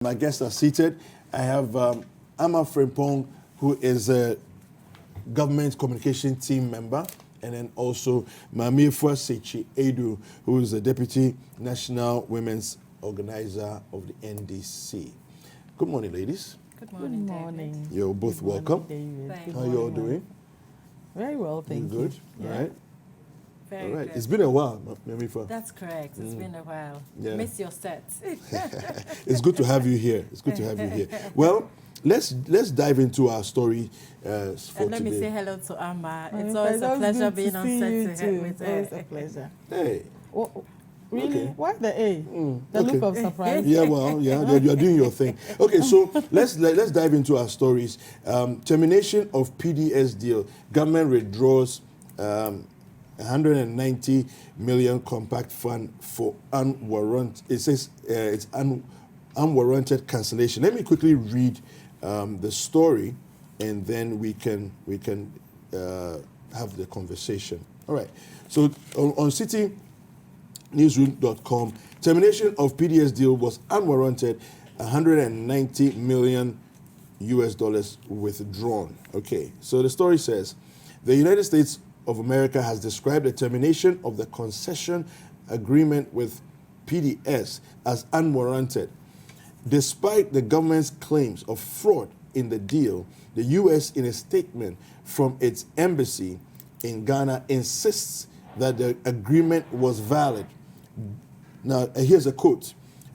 My guests are seated. I have Amma Frimpong, who is a government communication team member, and then also Maame Efua Sekyi-Aidoo, who is the deputy national women's organizer of the NDC. Good morning, ladies. Good morning. Good morning. David. You're both welcome. How are you all doing? Very well, thank you. Good? Yeah. All right. Very All right. good. It's been a while, Maame Efua. That's correct. It's been a while. Yeah. Miss your set. It's good to have you here. It's good to have you here. Well, let's dive into our story for And let today. me say hello to Amma. It's It's always a pleasure good being to on see set you with too. her. It's a pleasure. Hey. Oh, really? Okay. Why the A? The okay. look of surprise. Yeah, well, yeah, you're doing your thing. Okay, so let's dive into our stories. Termination of PDS deal. Government withdraws 190 million compact fund for unwarranted. It says it's unwarranted cancellation. Let me quickly read the story, and then we can have the conversation. All right. So on Citi newsroom.com, termination of PDS deal was unwarranted, 190 million US dollars withdrawn. Okay, so the story says the United States of America has described the termination of the concession agreement with PDS as unwarranted. Despite the government's claims of fraud in the deal, the U.S., in a statement from its embassy in Ghana, insists that the agreement was valid. Now, here's a quote.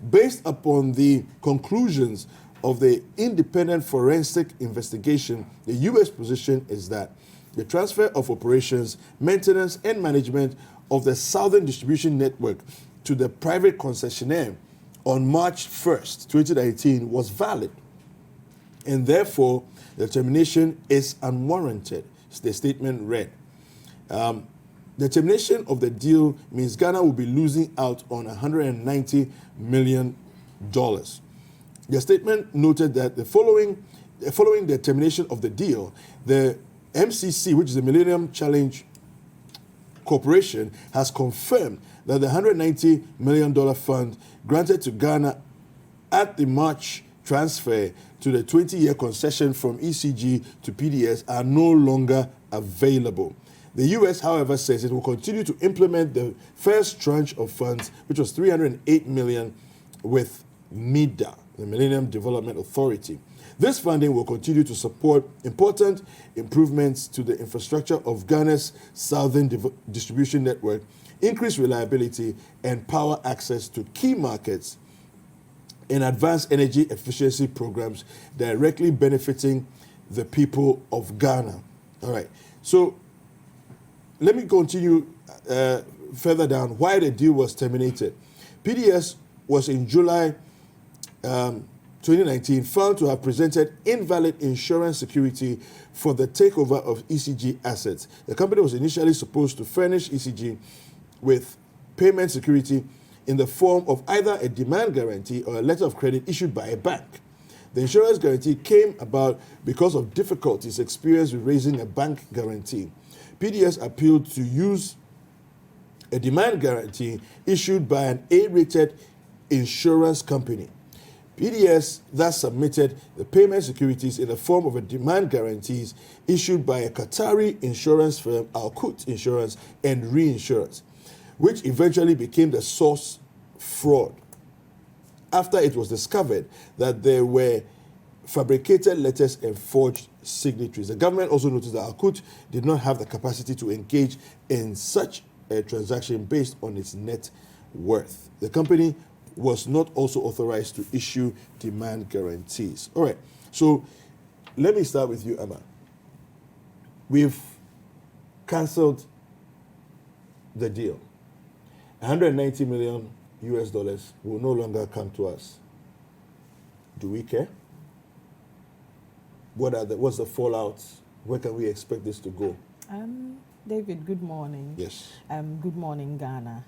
Based upon the conclusions of the independent forensic investigation, the U.S. position is that the transfer of operations, maintenance, and management of the Southern Distribution Network to the private concessionaire on March 1st, 2019 was valid, and therefore the termination is unwarranted. The statement read. The termination of the deal means Ghana will be losing out on $190 million. The statement noted that following the termination of the deal, the MCC, which is the Millennium Challenge Corporation, has confirmed that the $190 million fund granted to Ghana at the March transfer to the 20-year concession from ECG to PDS are no longer available. The U.S., however, says it will continue to implement the first tranche of funds, which was $308 million, with MIDA, the Millennium Development Authority. This funding will continue to support important improvements to the infrastructure of Ghana's Southern Distribution Network, increase reliability and power access to key markets, and advance energy efficiency programs directly benefiting the people of Ghana. All right. So let me continue further down why the deal was terminated. PDS was in July 2019 found to have presented invalid insurance security for the takeover of ECG assets. The company was initially supposed to furnish ECG with payment security in the form of either a demand guarantee or a letter of credit issued by a bank. The insurance guarantee came about because of difficulties experienced with raising a bank guarantee. PDS appealed to use a demand guarantee issued by an A-rated insurance company. PDS thus submitted the payment securities in the form of a demand guarantees issued by a Qatari insurance firm, Al-Qut Insurance and Reinsurance, which eventually became the source fraud after it was discovered that there were fabricated letters and forged signatories. The government also noticed that Al-Qut did not have the capacity to engage in such a transaction based on its net worth. The company was not also authorized to issue demand guarantees. All right, so let me start with you, Amma. We've cancelled the deal. 190 million US dollars will no longer come to us. Do we care? What's the fallout? Where can we expect this to go? David, good morning. Yes. Good morning, Ghana.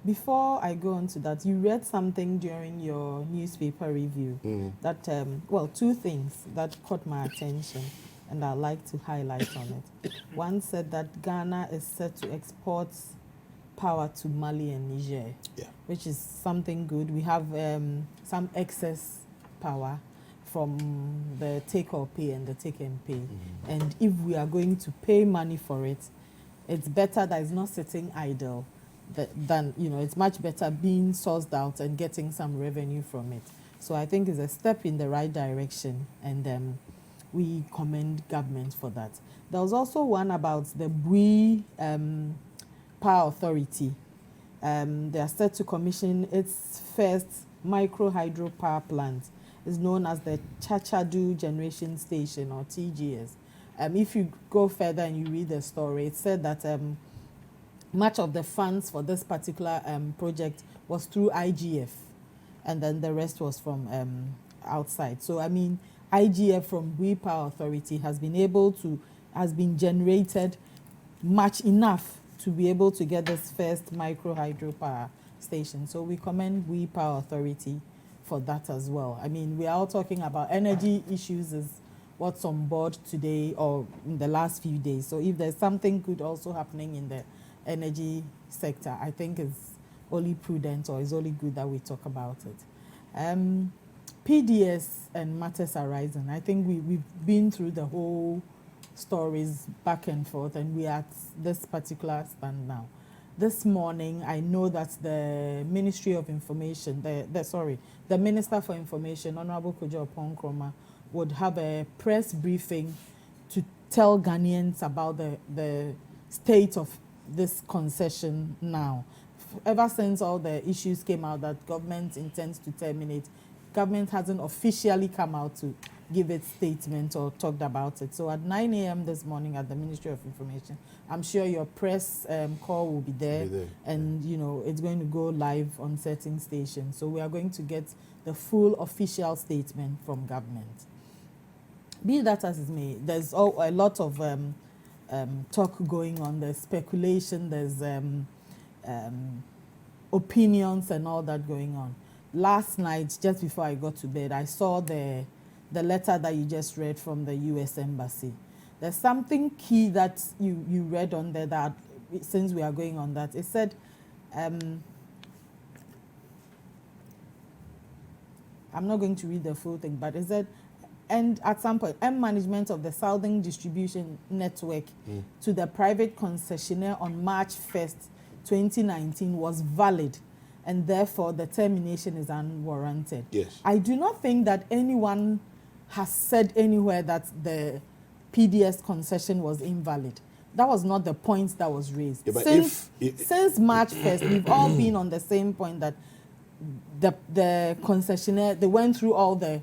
Before I go on to that, you read something during your newspaper review that, two things that caught my attention. and I'd like to highlight on it. One said that Ghana is set to export power to Mali and Niger, which is something good. We have some excess power from the take or pay and the take and pay. And if we are going to pay money for it, it's better that it's not sitting idle than, you know, it's much better being sourced out and getting some revenue from it. So I think it's a step in the right direction, and we commend government for that. There was also one about the Bui Power Authority. They are set to commission its first micro hydro power plant. It's known as the Sekyi-Aidoo Generation Station, or TGS. If you go further and you read the story, it said that much of the funds for this particular project was through IGF, and then the rest was from outside. So I mean, IGF from Bui Power Authority has been generated much enough to be able to get this first micro hydro power station. So we commend Bui Power Authority for that as well. I mean, we are all talking about energy issues is what's on board today or in the last few days. So if there's something good also happening in the energy sector, I think it's only prudent, or it's only good that we talk about it. PDS and matters arising. I think we've been through the whole stories back and forth, and we are at this particular stand now. This morning, I know that the Ministry of Information, the Minister for Information, Honorable Kojo Oponkroma, would have a press briefing to tell Ghanaians about the state of this concession now. Ever since all the issues came out that government intends to terminate, government hasn't officially come out to give its statement or talked about it. So at 9 a.m. this morning at the Ministry of Information, I'm sure your press call will be there, and you know, it's going to go live on certain stations. So we are going to get the full official statement from government. Be that as it may, there's a lot of talk going on. There's speculation, there's opinions and all that going on. Last night, just before I got to bed, I saw the letter that you just read from the U.S. Embassy. There's something key that you read on there that, since we are going on that, it said, I'm not going to read the full thing, but it said, and at some point, management of the Southern Distribution Network to the private concessionaire on March 1st, 2019 was valid, and therefore the termination is unwarranted. Yes. I do not think that anyone has said anywhere that the PDS concession was invalid. That was not the point that was raised. Yeah, since March 1st, we've all been on the same point that the concessionaire, they went through all the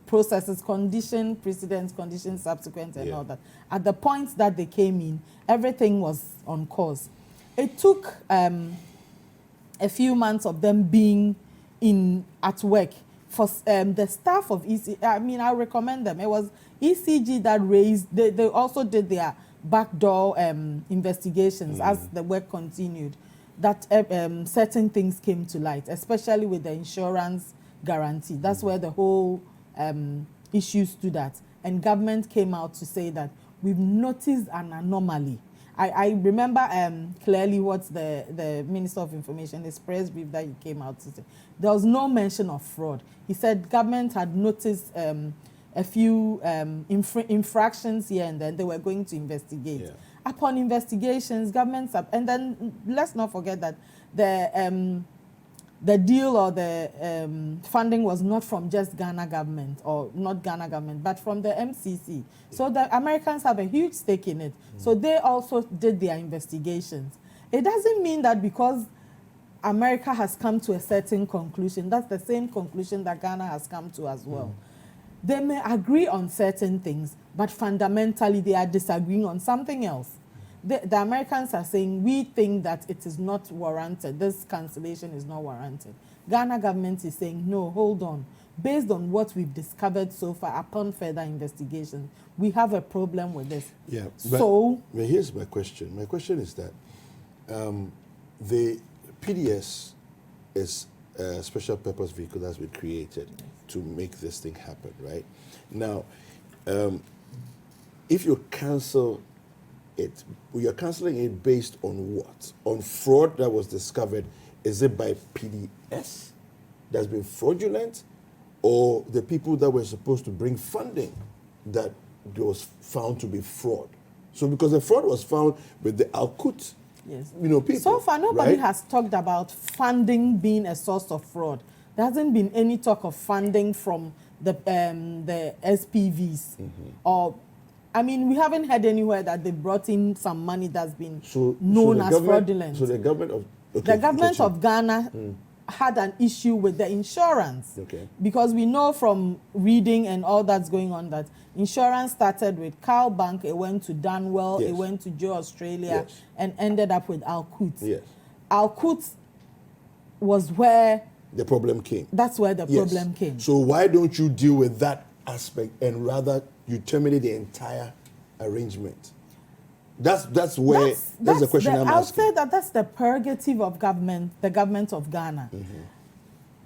processes, condition, precedent, condition, subsequent, and all that. At the point that they came in, everything was on course. It took a few months of them being at work for the staff of ECG. I mean, I recommend them. It was ECG that raised, they also did their backdoor investigations as the work continued, that certain things came to light, especially with the insurance guarantee. That's where the whole issue stood at. And government came out to say that we've noticed an anomaly. I remember clearly what the Minister of Information, his press brief that he came out to say. There was no mention of fraud. He said government had noticed a few infractions here and then. They were going to investigate. Yeah. Upon investigations, governments have, and then let's not forget that the deal or the funding was not from just Ghana government, or not Ghana government, but from the MCC. So the Americans have a huge stake in it. So they also did their investigations. It doesn't mean that because America has come to a certain conclusion, that's the same conclusion that Ghana has come to as well. They may agree on certain things, but fundamentally they are disagreeing on something else. The Americans are saying, we think that it is not warranted. This cancellation is not warranted. Ghana government is saying, no, hold on. Based on what we've discovered so far upon further investigation, we have a problem with this. Yeah. So here's my question. My question is that the PDS is a special purpose vehicle that's been created to make this thing happen, right? Now, if you cancel it, you're cancelling it based on what? On fraud that was discovered? Is it by PDS that's been fraudulent, or the people that were supposed to bring funding that was found to be fraud? So because the fraud was found with the Alkut, Yes. people. So far, nobody right? has talked about funding being a source of fraud. There hasn't been any talk of funding from the SPVs. Or, I mean, we haven't heard anywhere that they brought in some money that's been known the as government- fraudulent. So the government of... The government of Ghana had an issue with the insurance. Okay. Because we know from reading and all that's going on that insurance started with Cow Bank, it went to Danwell, Yes. it went to Joe Australia, Yes. and ended up with Alkut. Yes. Alkut was where, The problem came. that's where the Yes. problem came. So why don't you deal with that aspect and rather you terminate the entire arrangement? That's where that's the question I'm I would asking. say that that's the prerogative of government, the government of Ghana.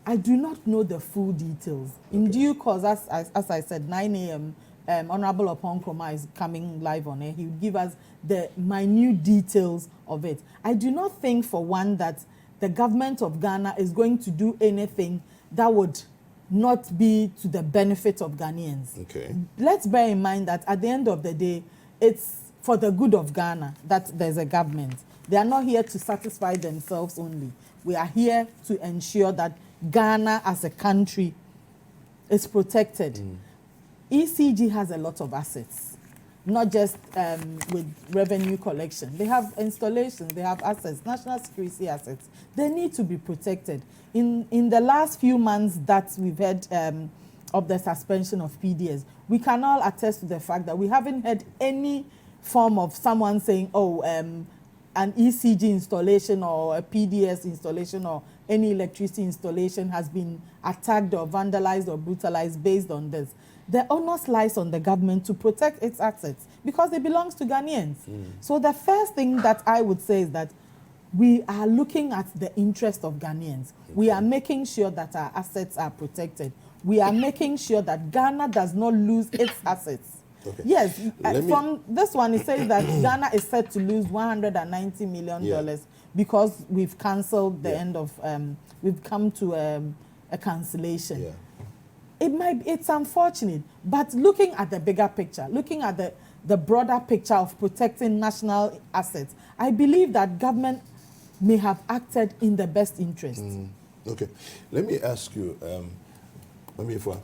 I do not know the full details. In due course, as I said, 9 a.m., Honorable Oponkroma is coming live on air. He will give us the minute details of it. I do not think for one that the government of Ghana is going to do anything that would not be to the benefit of Ghanaians. Okay. Let's bear in mind that at the end of the day, it's for the good of Ghana that there's a government. They are not here to satisfy themselves only. We are here to ensure that Ghana as a country is protected. ECG has a lot of assets, not just with revenue collection. They have installations, they have assets, national security assets. They need to be protected. In the last few months that we've had of the suspension of PDS, we can all attest to the fact that we haven't had any form of someone saying, oh, an ECG installation or a PDS installation or any electricity installation has been attacked or vandalized or brutalized based on this. The onus lies on the government to protect its assets because it belongs to Ghanaians. So the first thing that I would say is that we are looking at the interest of Ghanaians. We are making sure that our assets are protected. We are making sure that Ghana does not lose its assets. Okay. Yes, from this one, it says that Ghana is set to lose $190 million because we've cancelled the end of, we've come to a cancellation. Yeah. It's unfortunate, but looking at the bigger picture, looking at the broader picture of protecting national assets, I believe that government may have acted in the best interest. Okay. Let me ask you, Maame Efua,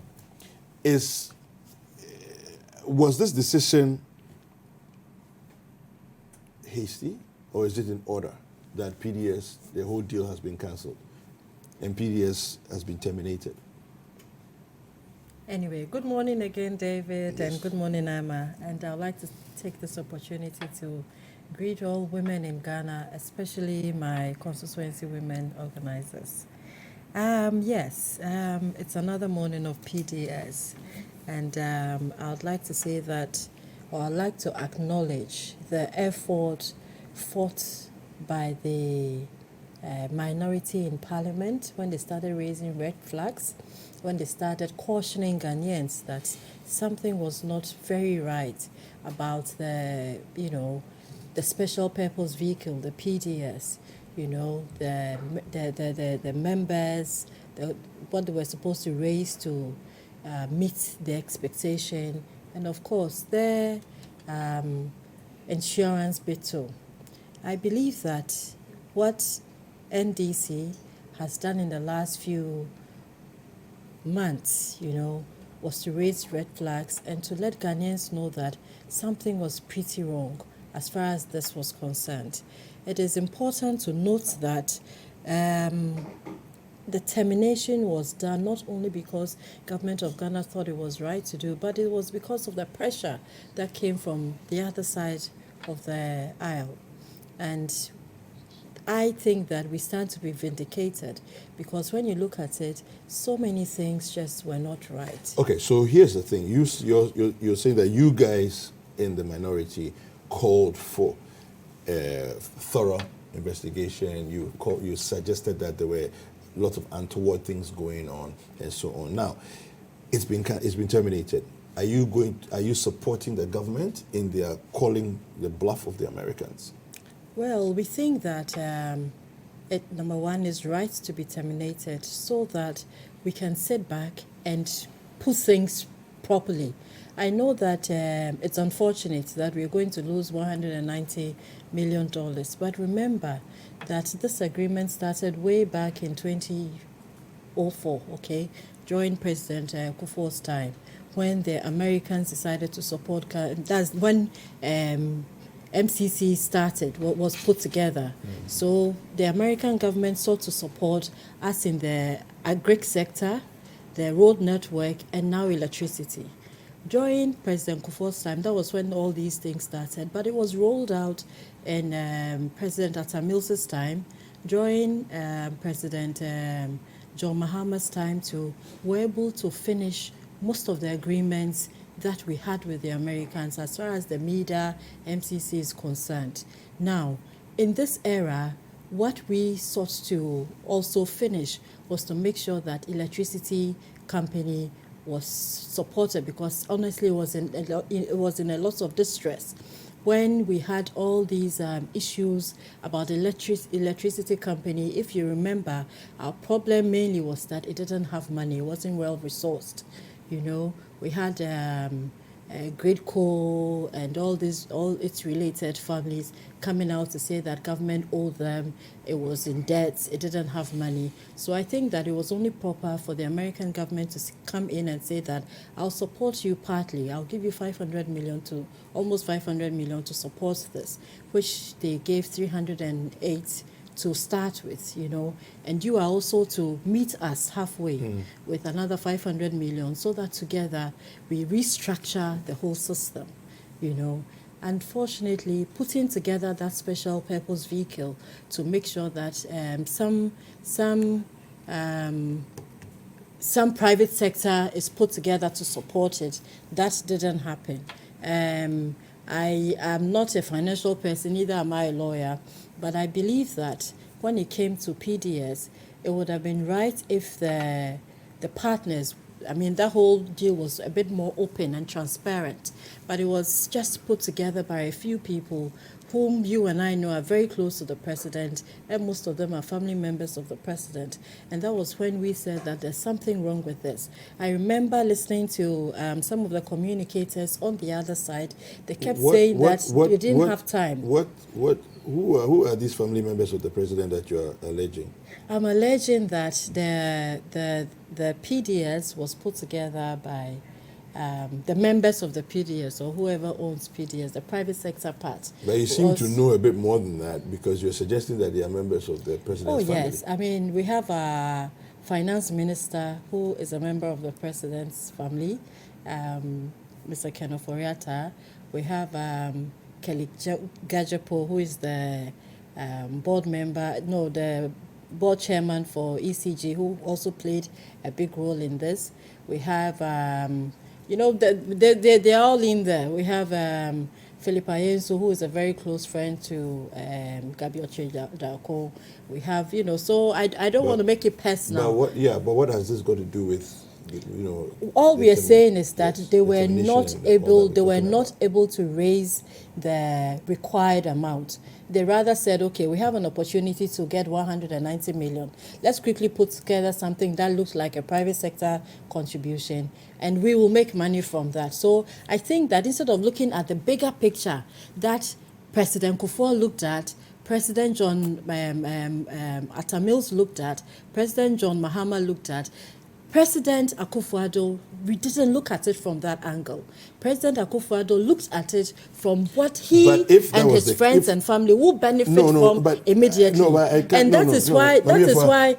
was this decision hasty, or is it in order that PDS, the whole deal has been cancelled and PDS has been terminated? Anyway, good morning again, David, Yes. and good morning, Amma. And I'd like to take this opportunity to greet all women in Ghana, especially my constituency women organizers. It's another morning of PDS, and I'd like to say that, or I'd like to acknowledge the effort fought by the minority in Parliament when they started raising red flags, when they started cautioning Ghanaians that something was not very right about the special purpose vehicle, the PDS, the members, what they were supposed to raise to meet the expectation, and of course their insurance bit too. I believe that what NDC has done in the last few months, was to raise red flags and to let Ghanaians know that something was pretty wrong as far as this was concerned. It is important to note that the termination was done not only because government of Ghana thought it was right to do, but it was because of the pressure that came from the other side of the aisle. And I think that we stand to be vindicated because when you look at it, so many things just were not right. Okay, so here's the thing. You're saying that you guys in the minority called for a thorough investigation. You suggested that there were lots of untoward things going on and so on. Now, it's been terminated. Are you supporting the government in their calling the bluff of the Americans? Well, we think that number one is right to be terminated so that we can sit back and put things properly. I know that it's unfortunate that we're going to lose $190 million, but remember that this agreement started way back in 2004, okay, during President Kufuor's time, when the Americans decided to support, that's when MCC started, what was put together. So the American government sought to support us in the agri sector, the road network, and now electricity. During President Kufuor's time, that was when all these things started, but it was rolled out in President Atta Mills's time, during President John Mahama's time too. We're able to finish most of the agreements that we had with the Americans as far as the MEDA MCC is concerned. Now, in this era, what we sought to also finish was to make sure that electricity company was supported, because honestly it was in a lot of distress when we had all these issues about electricity company. If you remember, our problem mainly was that it didn't have money, it wasn't well resourced. You know, we had Gridco and all its related families coming out to say that government owed them, it was in debt, it didn't have money. So I think that it was only proper for the American government to come in and say that I'll support you partly, I'll give you almost 500 million to support this, which they gave 308 to start with, you know, and you are also to meet us halfway with another 500 million so that together we restructure the whole system, you know. Unfortunately, putting together that special purpose vehicle to make sure that some private sector is put together to support it, that didn't happen. I am not a financial person, neither am I a lawyer, but I believe that when it came to PDS, it would have been right if the partners, I mean, that whole deal was a bit more open and transparent, but it was just put together by a few people whom you and I know are very close to the president, and most of them are family members of the president. And that was when we said that there's something wrong with this. I remember listening to some of the communicators on the other side. They kept saying that we didn't have time. Who are these family members of the president that you are alleging? I'm alleging that the PDS was put together by the members of the PDS or whoever owns PDS, the private sector part. But you seem to know a bit more than that, because you're suggesting that they are members of the president's family. Oh, yes. I mean, we have a finance minister who is a member of the president's family, Mr. Ken Oforiatta. We have Kelly Gajapo, who is the the board chairman for ECG, who also played a big role in this. We have, they're all in there. We have Philip Ayensu, who is a very close friend to Gabi Oche-Darko. We have, so I don't want to make it personal. But what has this got to do with, all we are saying is that they were not able to raise the required amount. They rather said, okay, we have an opportunity to get 190 million. Let's quickly put together something that looks like a private sector contribution, and we will make money from that. So I think that instead of looking at the bigger picture that President Kufuor looked at, President John Atta Mills looked at, President John Mahama looked at, President Akufo-Addo, we didn't look at it from that angle. President Akufo-Addo looked at it from what he and his friends and family will benefit from immediately. That is why.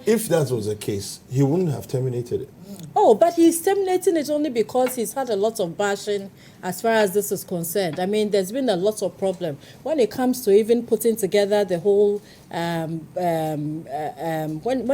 If that was the case, he wouldn't have terminated it. Oh, but he's terminating it only because he's had a lot of bashing as far as this is concerned. I mean, there's been a lot of problem when it comes to even putting together the whole. When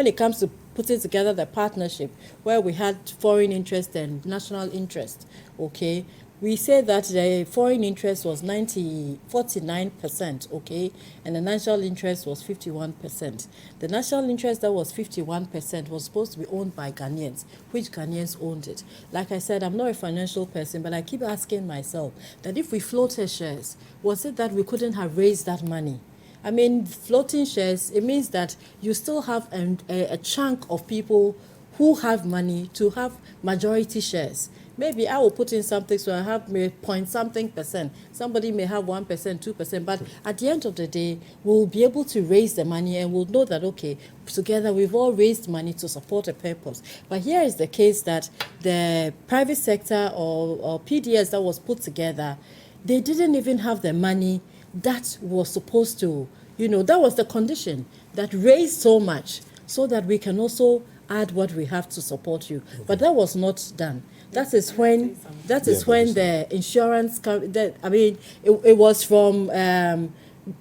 it comes to putting together the partnership where we had foreign interest and national interest, okay? we say that the foreign interest was 49%, okay, and the national interest was 51%. The national interest that was 51% was supposed to be owned by Ghanaians. Which Ghanaians owned it? Like I said, I'm not a financial person, but I keep asking myself that if we floated shares, was it that we couldn't have raised that money? I mean, floating shares, it means that you still have a chunk of people who have money to have majority shares. Maybe I will put in something so I have point something percent. Somebody may have 1%, 2%, but at the end of the day, we'll be able to raise the money and we'll know that, okay, together we've all raised money to support a purpose. But here is the case that the private sector or PDS that was put together, they didn't even have the money that was supposed to, that was the condition that raised so much so that we can also add what we have to support you. Okay. But that was not done. That is when the insurance, it was from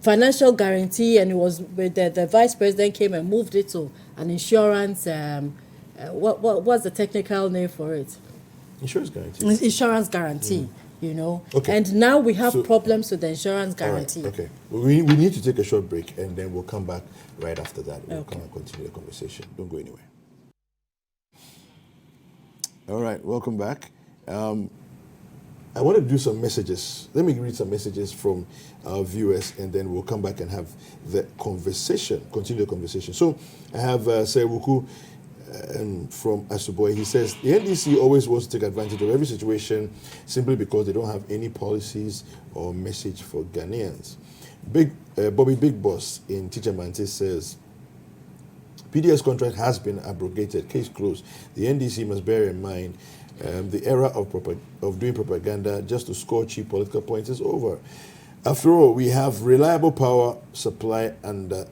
financial guarantee, and it was the vice president came and moved it to an insurance, what's the technical name for it? Insurance guarantee. Insurance guarantee. Okay. And now we have problems with the insurance guarantee. Right, okay. We need to take a short break, and then we'll come back right after that. We'll come and continue the conversation. Don't go anywhere. All right, welcome back. I want to do some messages. Let me read some messages from our viewers, and then we'll come back and have the conversation, continue the conversation. So I have Sewuku from Asuboy. He says, the NDC always wants to take advantage of every situation simply because they don't have any policies or message for Ghanaians. Bobby Big Boss in Teacher Mante says, PDS contract has been abrogated, case closed. The NDC must bear in mind the era of doing propaganda just to score cheap political points is over. After all, we have reliable power supply under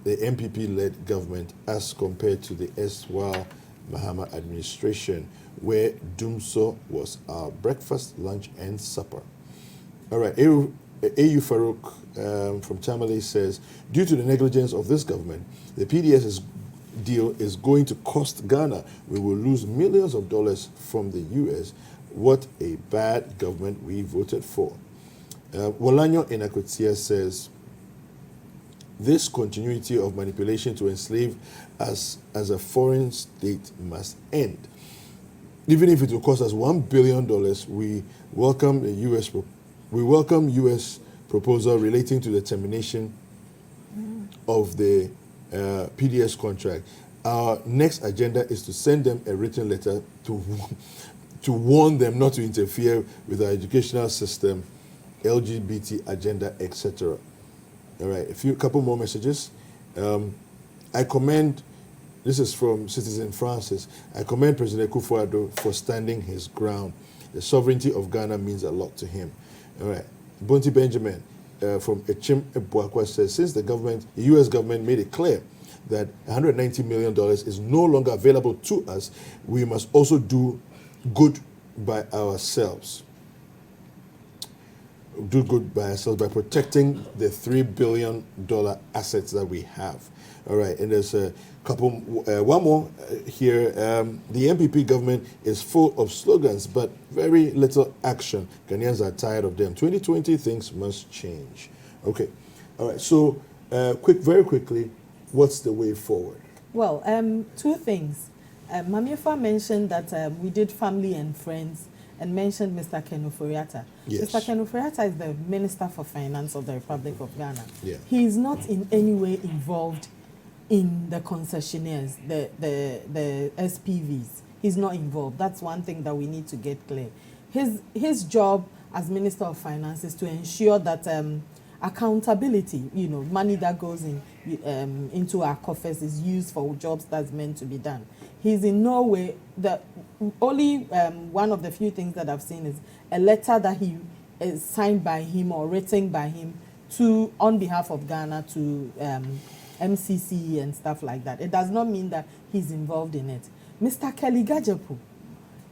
the MPP-led government as compared to the erstwhile Mahama administration, where Dumso was our breakfast, lunch, and supper. All right, Ayu Farouk from Tamale says, due to the negligence of this government, the PDS deal is going to cost Ghana. We will lose millions of dollars from the US. What a bad government we voted for. Wolanyo Inakutia says, this continuity of manipulation to enslave us as a foreign state must end. Even if it will cost us $1 billion, we welcome US proposal relating to the termination of the PDS contract. Our next agenda is to send them a written letter to warn them not to interfere with our educational system, LGBT agenda, etc. All right, couple more messages. I commend, this is from Citizen Francis, I commend President Efua for standing his ground. The sovereignty of Ghana means a lot to him. All right, Bonti Benjamin from Echim Ebuakwa says, since the US government made it clear that $190 million is no longer available to us, we must also do good by ourselves. Do good by ourselves by protecting the $3 billion assets that we have. All right, and there's a couple, one more here. The MPP government is full of slogans, but very little action. Ghanaians are tired of them. 2020, things must change. Okay, all right, so very quickly, what's the way forward? Well, two things. Maame Efua mentioned that we did family and friends, and mentioned Mr. Kenuforiata. Yes. Mr. Kenuforiata is the Minister for Finance of the Republic of Ghana. Yeah. He is not in any way involved in the concessionaires, the SPVs. He's not involved. That's one thing that we need to get clear. His job as Minister of Finance is to ensure that accountability, money that goes into our coffers is used for jobs that's meant to be done. He's in no way, only one of the few things that I've seen is a letter that he is signed by him or written by him on behalf of Ghana to MCC and stuff like that. It does not mean that he's involved in it. Mr. Kelly Gajapu,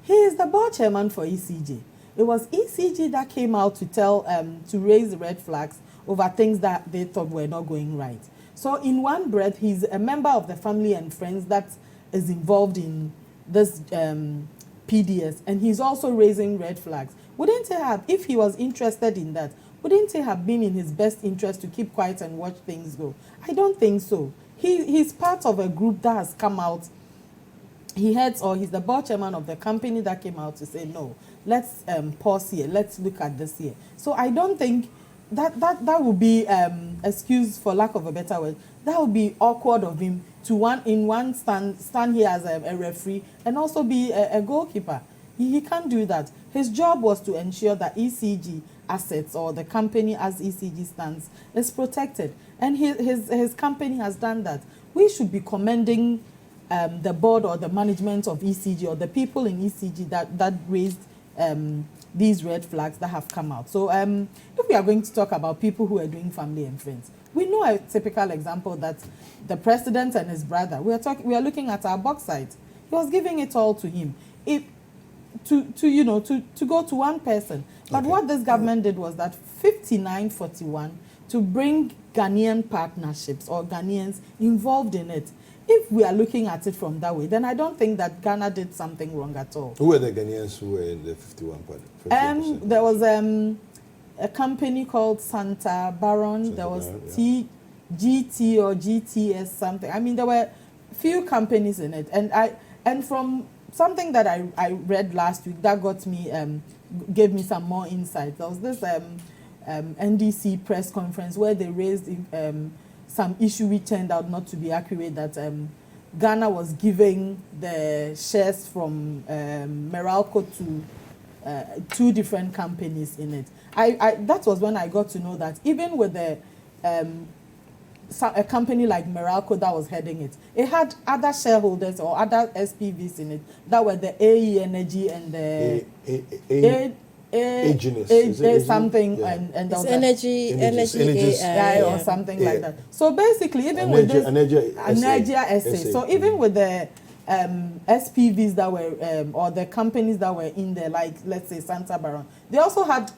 he is the board chairman for ECJ. It was ECJ that came out to to raise red flags over things that they thought were not going right. So in one breath, he's a member of the family and friends that is involved in this PDS, and he's also raising red flags. Wouldn't it have, if he was interested in that, wouldn't it have been in his best interest to keep quiet and watch things go? I don't think so. He's part of a group that has come out. He's the board chairman of the company that came out to say, no, let's pause here, let's look at this here. So I don't think that would be, excuse for lack of a better word, that would be awkward of him to stand here as a referee and also be a goalkeeper. He can't do that. His job was to ensure that ECG assets, or the company as ECG stands, is protected. And his company has done that. We should be commending the board or the management of ECG, or the people in ECG that raised these red flags that have come out. So if we are going to talk about people who are doing family and friends, we know a typical example that the president and his brother, we are looking at our bauxite. He was giving it all to him. To go to one person. But what this government did was that 59-41 to bring Ghanaian partnerships or Ghanaians involved in it. If we are looking at it from that way, then I don't think that Ghana did something wrong at all. Who were the Ghanaians who were in the 51%? There was a company called Santa Baron. There was GT or GTS something. I mean, there were few companies in it, and from something that I read last week that gave me some more insight. There was this NDC press conference where they raised some issue which turned out not to be accurate, that Ghana was giving the shares from Meralco to 2 different companies in it. That was when I got to know that even with a company like Meralco that was heading it, it had other shareholders or other SPVs in it that were the AE Energy and the something, yeah. and it's energy or something like that. So basically, even with this Energia SA, so even with the SPVs that were or the companies that were in there, like let's say Santa Baron, they also had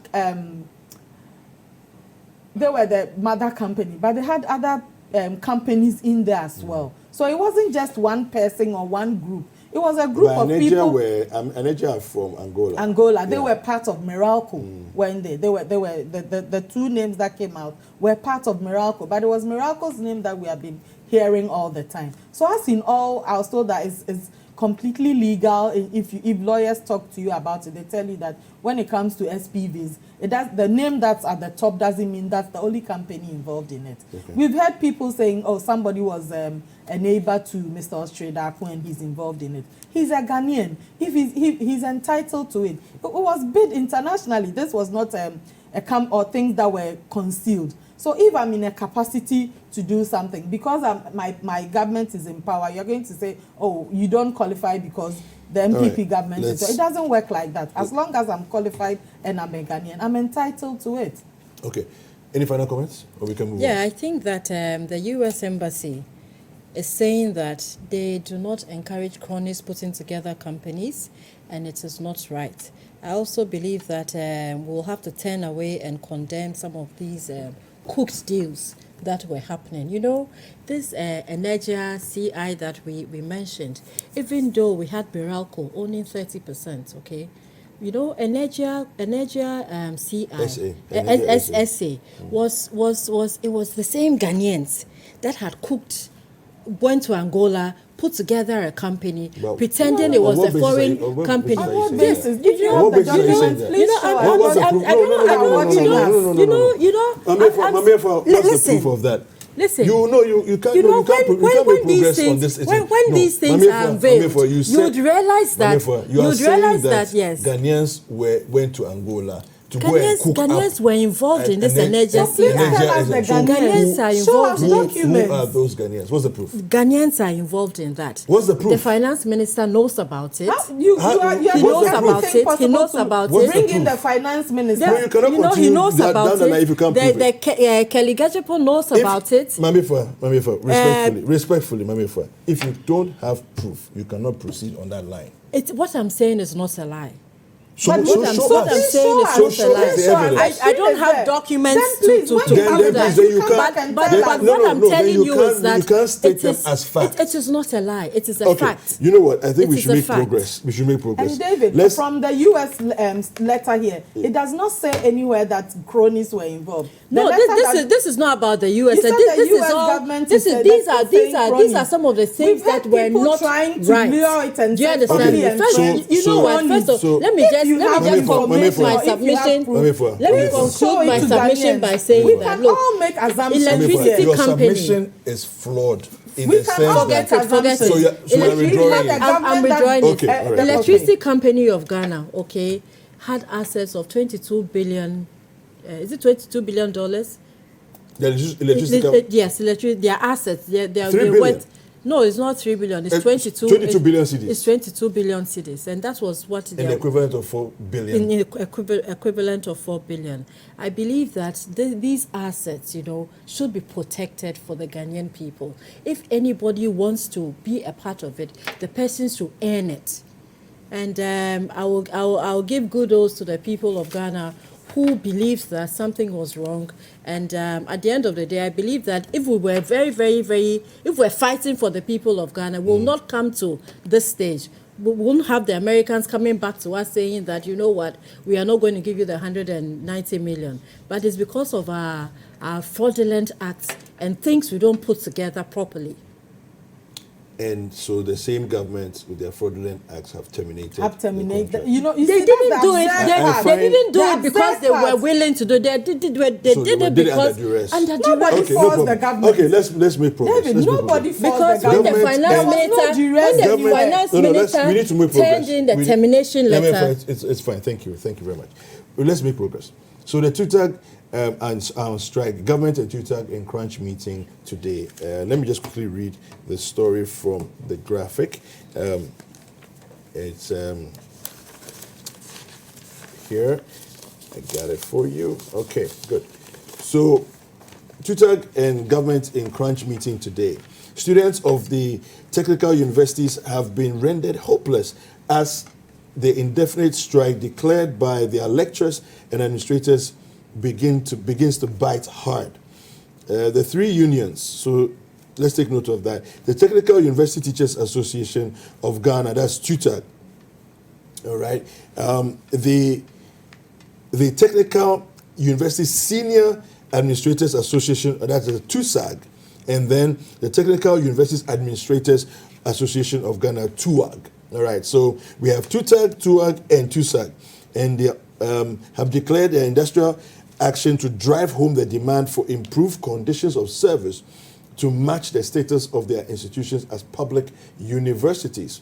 they were the mother company, but they had other companies in there as well. So it wasn't just one person or one group. It was a group of people. Energia from Angola. Angola. They were part of Meralco when they were the 2 names that came out were part of Meralco, but it was Meralco's name that we have been hearing all the time. So as in all, I was told that it's completely legal. If lawyers talk to you about it, they tell you that when it comes to SPVs, the name that's at the top doesn't mean that's the only company involved in it. Okay. We've heard people saying, oh, somebody was a neighbor to Mr. Ostredaku and he's involved in it. He's a Ghanaian. If he's entitled to it. It was bid internationally. This was not or things that were concealed. So if I'm in a capacity to do something, because my government is in power, you're going to say, oh, you don't qualify because the MPP government is. So it doesn't work like that. As long as I'm qualified and I'm a Ghanaian, I'm entitled to it. Okay. Any final comments? Or we can move on? I think that the U.S. Embassy is saying that they do not encourage cronies putting together companies, and it is not right. I also believe that we'll have to turn away and condemn some of these cooked deals that were happening. You know, this Energia CI that we mentioned, even though we had Meralco owning 30%, okay? You know, Energia CI SA was the same Ghanaians that had went to Angola, put together a company, pretending it was a foreign company. Yes, what's the proof of that? Listen, you can't make progress on this. When these things are unveiled, you'd realize that yes, Ghanaians went to Angola to go and cook Ghanaians were involved in this Energia CI. Ghanaians are involved in Who are those Ghanaians? What's the proof? Ghanaians are involved in that. What's the proof? The finance minister knows about it. He knows about it. He knows about it. Bring in the finance minister. Yeah, he knows about it. If you can't prove it. Kelly Gajepo knows about it. Maame, respectfully, Maame, if you don't have proof, you cannot proceed on that line. What I'm saying is not a lie. But what I'm saying is show us the evidence. I don't have documents to Then that. please, you can't. But what I'm telling you is that you can't state them as fact. It is not a lie. It is a fact. You know what? I think It we is should a make fact. progress. We should make progress. And David, from the U.S. Letter here, it does not say anywhere that cronies were involved. No, this is not about the U.S. You said This the is US all. government These are some of the things We've had that were people not trying to right. lure it and Do you say understand family me? and First, friends. you know what? First of all, let me just conclude my submission. Let me conclude my submission by saying that look, all make assumptions. electricity your company. submission is flawed in We the can sense all that. Forget it. So you're withdrawing it. I'm withdrawing it. Okay, all right. Electricity Company of Ghana, had assets of 22 billion. Is it 22 billion dollars? The electricity company. Yes, their assets. They're 3 billion. worth. No, it's not 3 billion. It's 22. 22 billion cedis. It's 22 billion cedis, and that was what In the equivalent of 4 billion. in equivalent of 4 billion. I believe that these assets, should be protected for the Ghanaian people. If anybody wants to be a part of it, the person should earn it. And I will give kudos to the people of Ghana who believes that something was wrong. And at the end of the day, I believe that if we were if we're fighting for the people of Ghana, we'll not come to this stage. We won't have the Americans coming back to us saying that, you know what, we are not going to give you the 190 million. But it's because of our fraudulent acts and things we don't put together properly. And so the same government with their fraudulent acts have terminated. They didn't do it because they were willing to do it. They did it because under duress. Nobody forced the government. Okay, let's make progress. David, nobody forced the government. Because when the finance minister turned in the termination letter. It's fine. Thank you very much. Well, let's make progress. So the TUTAG on strike, government and TUTAG in crunch meeting today. Let me just quickly read the story from the graphic. It's here. I got it for you. Okay, good. So TUTAG and government in crunch meeting today. Students of the technical universities have been rendered hopeless as the indefinite strike declared by their lecturers and administrators begins to bite hard. The three unions, so let's take note of that. The Technical University Teachers Association of Ghana, that's TUTAG, all right. The Technical University Senior Administrators Association, that's the TUSAG, and then the Technical Universities Administrators Association of Ghana, TUAG. All right, so we have TUTAG, TUAG, and TUSAG, and they have declared their industrial action to drive home the demand for improved conditions of service to match the status of their institutions as public universities.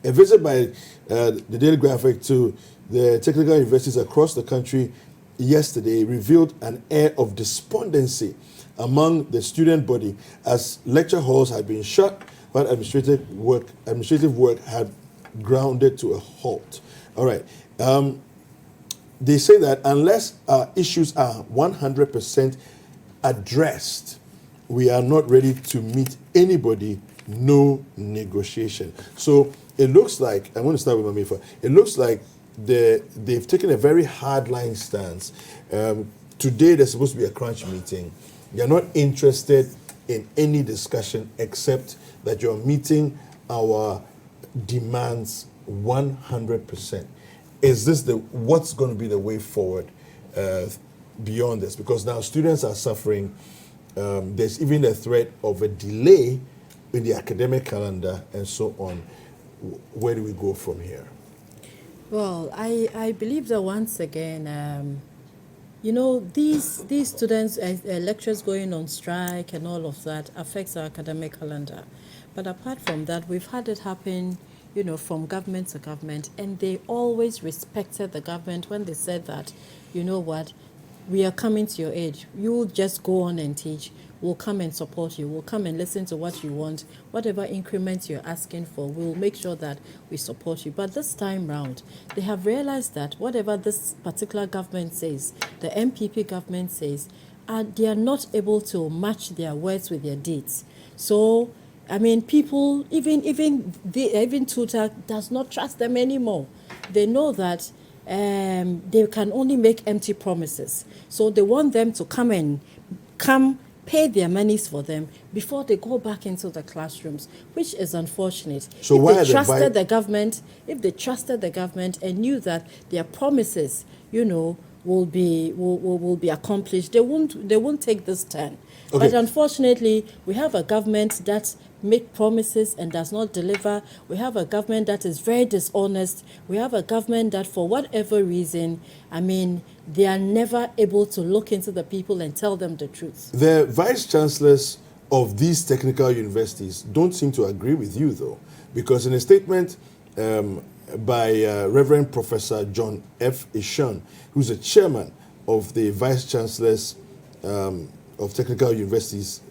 A visit by the Daily Graphic to the technical universities across the country yesterday revealed an air of despondency among the student body as lecture halls had been shut while administrative work had grounded to a halt. All right. They say that unless our issues are 100% addressed, we are not ready to meet anybody, no negotiation. So it looks like, I'm going to start with Maame Efua. It looks like they've taken a very hardline stance. Today there's supposed to be a crunch meeting. They're not interested in any discussion except that you're meeting our demands 100%. Is this what's going to be the way forward beyond this? Because now students are suffering. There's even a threat of a delay in the academic calendar and so on. Where do we go from here? Well, I believe that once again, these students, lecturers going on strike and all of that affects our academic calendar. But apart from that, we've had it happen from government to government, and they always respected the government when they said that, you know what, we are coming to your aid. You just go on and teach. We'll come and support you. We'll come and listen to what you want. Whatever increments you're asking for, we'll make sure that we support you. But this time round, they have realized that whatever this particular government says, the MPP government says, they are not able to match their words with their deeds. So I mean, people, even Tutor does not trust them anymore. They know that they can only make empty promises. So they want them to come pay their monies for them before they go back into the classrooms, which is unfortunate. So if why they are trusted the government, if they trusted the government and knew that their promises, will be accomplished, they won't take this turn. Okay. But unfortunately, we have a government that make promises and does not deliver. We have a government that is very dishonest. We have a government that, for whatever reason, I mean, they are never able to look into the people and tell them the truth. The vice chancellors of these technical universities don't seem to agree with you, though, because in a statement by Reverend Professor John F. Ishun, who's a chairman of the vice chancellors of technical universities,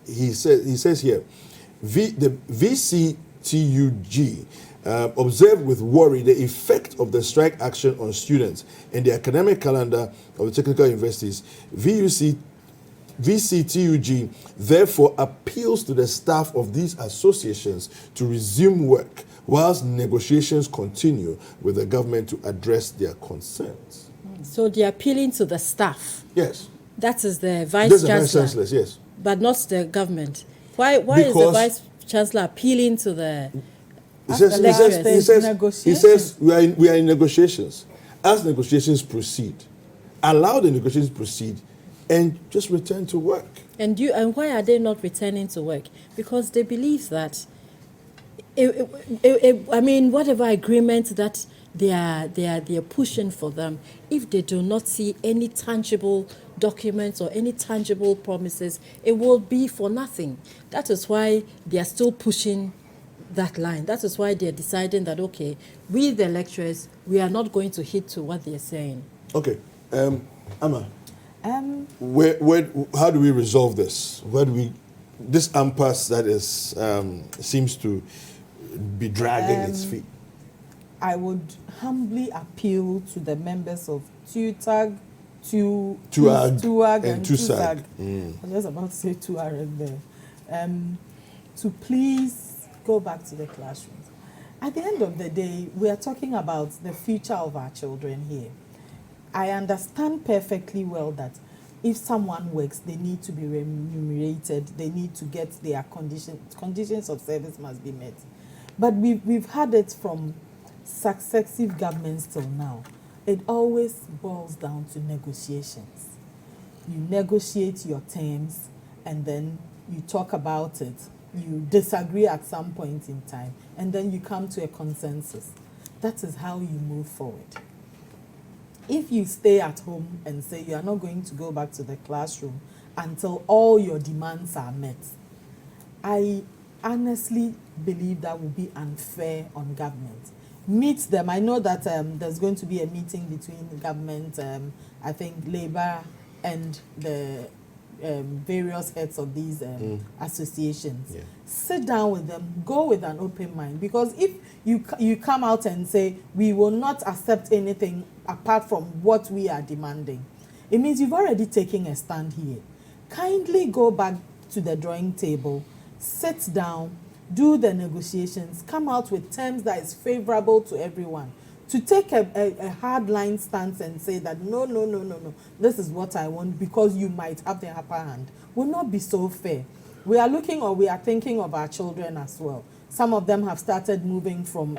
he says here, the VCTUG observed with worry the effect of the strike action on students and the academic calendar of the technical universities. VCTUG therefore appeals to the staff of these associations to resume work whilst negotiations continue with the government to address their concerns. So they're appealing to the staff. Yes. That is the vice That's chancellor. the vice chancellors, yes. But not the government. Why is the vice chancellor appealing to the he says we are in negotiations. As negotiations proceed, allow the negotiations to proceed and just return to work. And why are they not returning to work? Because they believe that whatever agreement that they are pushing for them, if they do not see any tangible documents or any tangible promises, it will be for nothing. That is why they are still pushing that line. That is why they are deciding that, okay, we the lecturers, we are not going to hit to what they are saying. Okay. Amma, how do we resolve this? This impasse that is seems to be dragging its feet? I would humbly appeal to the members of TUTAG, TUAG and TUSAG. I was just about to say TUAREG there. To please go back to the classrooms. At the end of the day, we are talking about the future of our children here. I understand perfectly well that if someone works, they need to be remunerated, they need to get their conditions of service must be met. But we've had it from successive governments till now. It always boils down to negotiations. You negotiate your terms and then you talk about it. You disagree at some point in time and then you come to a consensus. That is how you move forward. If you stay at home and say you are not going to go back to the classroom until all your demands are met, I honestly believe that would be unfair on government. Meet them. I know that there's going to be a meeting between the government, I think Labour and the various heads of these associations. Yeah. Sit down with them, go with an open mind, because if you come out and say we will not accept anything apart from what we are demanding, it means you've already taken a stand here. Kindly go back to the drawing table, sit down, do the negotiations, come out with terms that is favorable to everyone. To take a hard-line stance and say that no, this is what I want because you might have the upper hand will not be so fair. We are looking or we are thinking of our children as well. Some of them have started moving from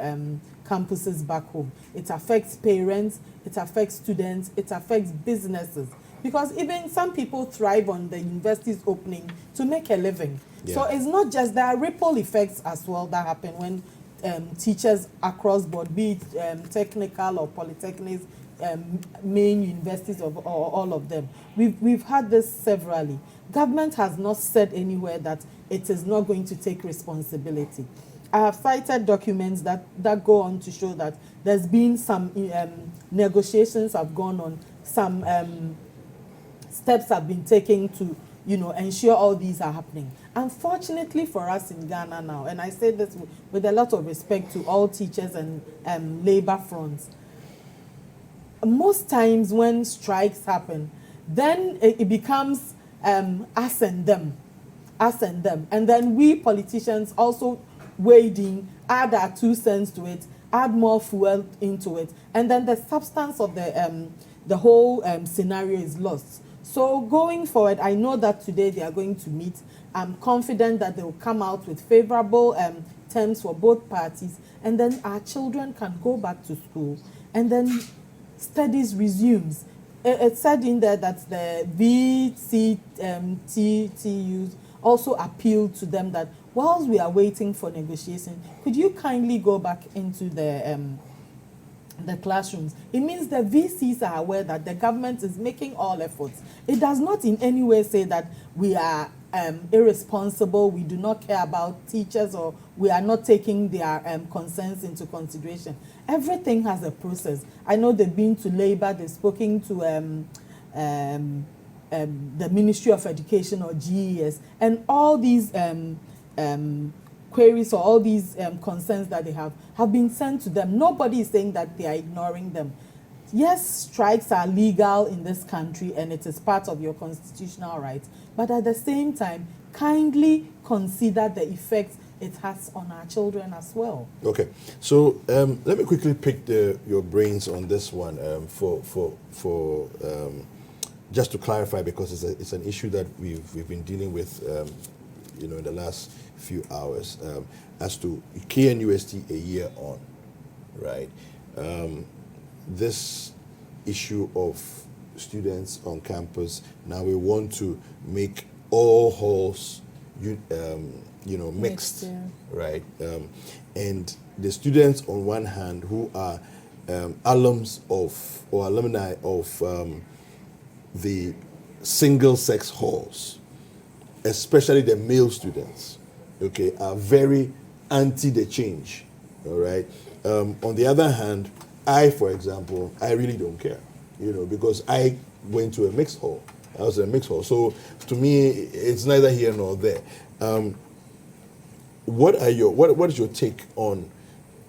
campuses back home. It affects parents, it affects students, it affects businesses. Because even some people thrive on the university's opening to make a living. Yeah. So it's not just, there are ripple effects as well that happen when teachers across board, be it technical or polytechnics, main universities or all of them. We've had this severally. Government has not said anywhere that it is not going to take responsibility. I have cited documents that go on to show that there's been some negotiations have gone on, some steps have been taken to ensure all these are happening. Unfortunately for us in Ghana now, and I say this with a lot of respect to all teachers and labor fronts, most times when strikes happen, then it becomes us and them. us and them. And then we politicians also wade in, add our 2 cents to it, add more fuel into it, and then the substance of the whole scenario is lost. So going forward, I know that today they are going to meet. I'm confident that they will come out with favorable terms for both parties, and then our children can go back to school, and then studies resumes. It said in there that the VCTUs also appealed to them that whilst we are waiting for negotiation, could you kindly go back into the classrooms? It means the VCs are aware that the government is making all efforts. It does not in any way say that we are irresponsible, we do not care about teachers, or we are not taking their concerns into consideration. Everything has a process. I know they've been to Labour, they've spoken to the Ministry of Education or GES, and all these queries or all these concerns that they have been sent to them. Nobody is saying that they are ignoring them. Yes, strikes are legal in this country and it is part of your constitutional rights, but at the same time, kindly consider the effects it has on our children as well. Okay, so let me quickly pick your brains on this one for just to clarify, because it's an issue that we've been dealing with in the last few hours as to KNUST a year on, right? This issue of students on campus, now we want to make all halls mixed, yeah. right? And the students on one hand who are alumni of the single-sex halls, especially the male students, okay, are very anti the change, all right? On the other hand, for example, I really don't care, because I went to a mixed hall. I was in a mixed hall. So to me, it's neither here nor there. What is your take on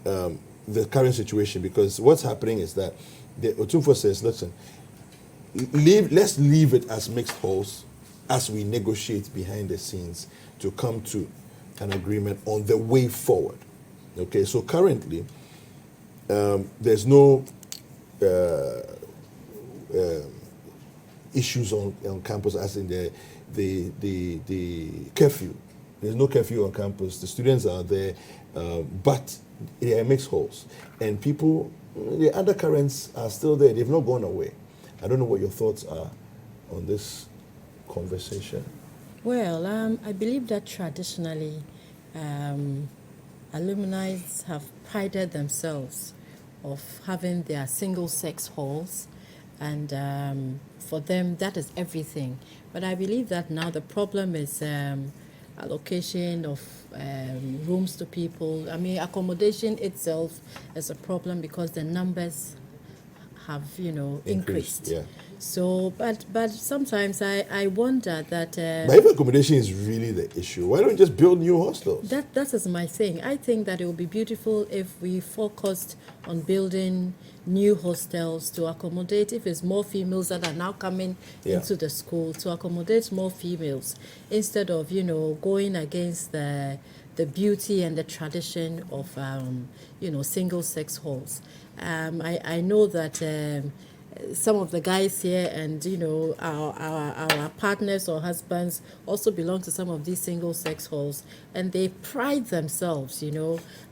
the current situation? Because what's happening is that the Otumfuo says, listen, let's leave it as mixed halls as we negotiate behind the scenes to come to an agreement on the way forward. Okay, so currently, there's no issues on campus as in the curfew. There's no curfew on campus. The students are there, but they are mixed halls. And people, the undercurrents are still there. They've not gone away. I don't know what your thoughts are on this conversation. Well, I believe that traditionally, alumni have prided themselves of having their single-sex halls, and for them that is everything. But I believe that now the problem is allocation of rooms to people. I mean, accommodation itself is a problem because the numbers have increased. Yeah. So, but sometimes I wonder that. But if accommodation is really the issue, why don't you just build new hostels? That is my thing. I think that it would be beautiful if we focused on building new hostels to accommodate, if it's more females that are now coming into the school, to accommodate more females instead of going against the beauty and the tradition of single sex halls. I know that some of the guys here and our partners or husbands also belong to some of these single sex halls, and they pride themselves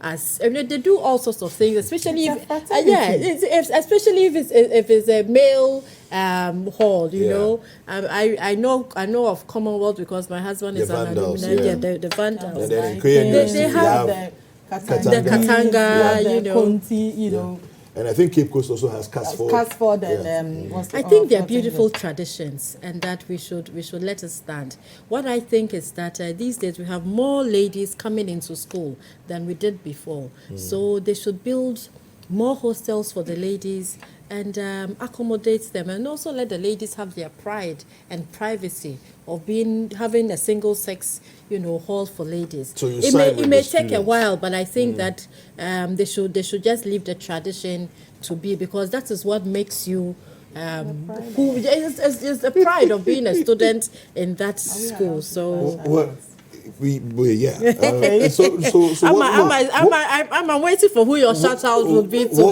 as they do all sorts of things, especially especially if it's a male hall. I know of Commonwealth because my husband is an alumni. The Vandals. They have the Katanga, Conti, And I think Cape Coast also has Casford and I think they're beautiful traditions, and that we should let it stand. What I think is that these days we have more ladies coming into school than we did before. So they should build more hostels for the ladies and accommodate them, and also let the ladies have their pride and privacy of having a single sex hall for ladies. So it may take a while, but I think that they should just leave the tradition to be, because that is what makes you who is the pride of being a student in that school. So Yeah. I'm waiting for who your shout out would be to.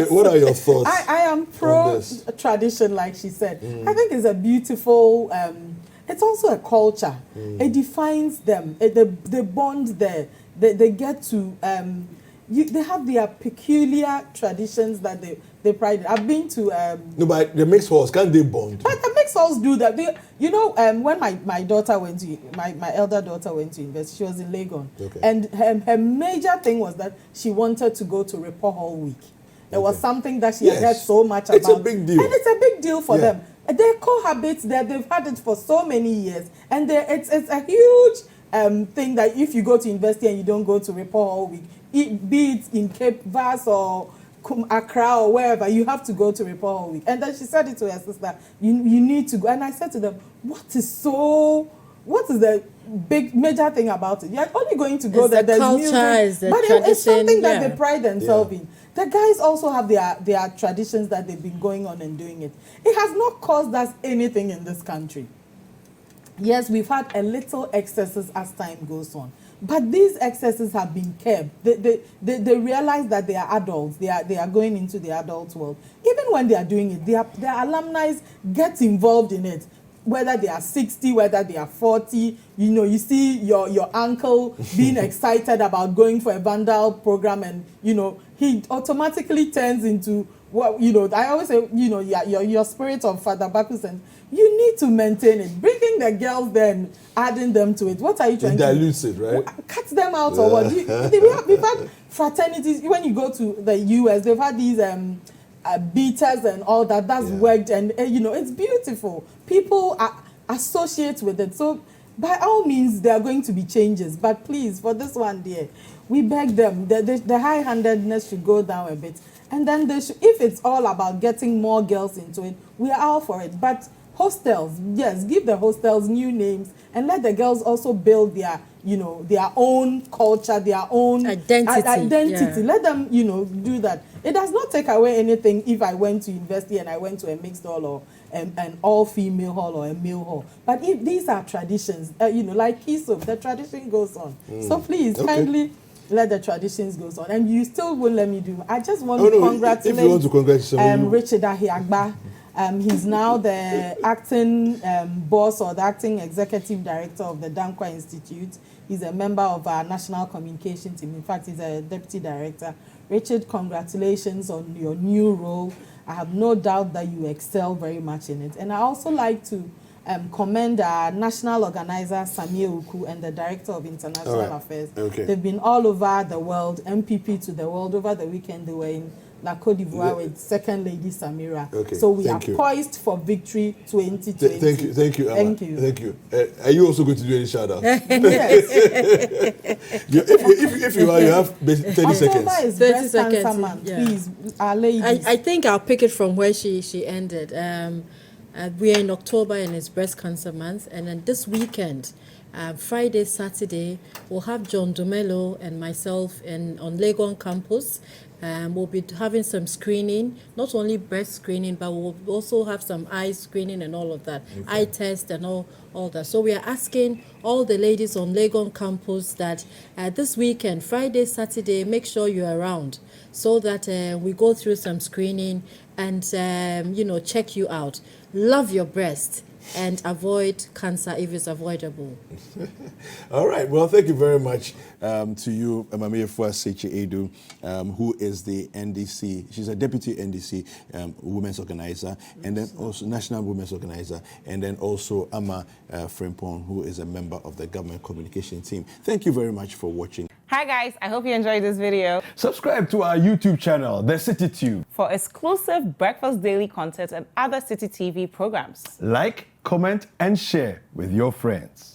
What are your thoughts? I am pro tradition, like she said. I think it's a beautiful. It's also a culture. It defines them. They bond there. They get to. They have their peculiar traditions that they pride in. I've been to. No, but the mixed halls, can't they bond? But the mixed halls do that. When my daughter went to my elder daughter went to university, she was in Legon, and her major thing was that she wanted to go to Report Hall Week. It was something that she had heard so much about. It's a big deal, and it's a big deal for them. They cohabit there. They've had it for so many years, and it's a huge thing that if you go to university and you don't go to Report Hall Week, be it in Cape Verde or Accra or wherever, you have to go to Report Hall Week. And then she said it to her sister, you need to go. And I said to them, what is the big major thing about it? You're only going to go there. There's music, but it's something that they pride themselves in. The guys also have their traditions that they've been going on and doing it. It has not caused us anything in this country. Yes, we've had a little excesses as time goes on, but these excesses have been kept. They realize that they are adults. They are going into the adult world. Even when they are doing it, their alumni get involved in it. Whether they are 60, whether they are 40, you see your uncle being excited about going for a vandal program, and he automatically turns into I always say, your spirit of Father Bacchus, and you need to maintain it. Bringing the girls there and adding them to it. What are you trying to do? Dilutes it, right? Cut them out or what? We've had fraternities. When you go to the US, they've had these beaters and all that. That's worked, and it's beautiful. People associate with it. So by all means, there are going to be changes. But please, for this one, dear, we beg them. The high-handedness should go down a bit. And then if it's all about getting more girls into it, we are all for it. But hostels, yes, give the hostels new names and let the girls also build their own culture, their own identity. Yeah. Let them, do that. It does not take away anything if I went to university and I went to a mixed hall or an all-female hall or a male hall. But if these are traditions, like Kiso, the tradition goes on. So please, kindly let the traditions go on. And you still won't let me do. I just want to congratulate if you want to congratulate Richard Ahiagba. He's now the acting boss or the acting executive director of the Dankwa Institute. He's a member of our national communication team. In fact, he's a deputy director. Richard, congratulations on your new role. I have no doubt that you excel very much in it. And I also like to commend our national organizer, Sekyi-Aidoo, and the director of international affairs. They've been all over the world, MPP to the world. Over the weekend, they were in La Côte d'Ivoire with Second Lady Samira. So we are poised for victory 2020. Thank you, Amma. Thank you. Are you also going to do any shout-out? Yes. if you are, you have 30 seconds. October is breast cancer month. Please, our ladies. I think I'll pick it from where she ended. We are in October and it's breast cancer month, and then this weekend, Friday, Saturday, we'll have John Domelo and myself on Legon campus. We'll be having some screening, not only breast screening, but we'll also have some eye screening and all of that, eye test and all that. So we are asking all the ladies on Legon campus that this weekend, Friday, Saturday, make sure you're around so that we go through some screening and, check you out. Love your breast and avoid cancer if it's avoidable. All right. Well, thank you very much to you, Maame Efua Sekyi-Aidoo, who is the NDC. She's a deputy NDC women's organizer, and then also national women's organizer, and then also Amma Frimpong, who is a member of the government communication team. Thank you very much for watching. Hi guys, I hope you enjoyed this video. Subscribe to our YouTube channel, The Citi Tube, for exclusive breakfast daily content and other Citi TV programs. like, comment, and share with your friends.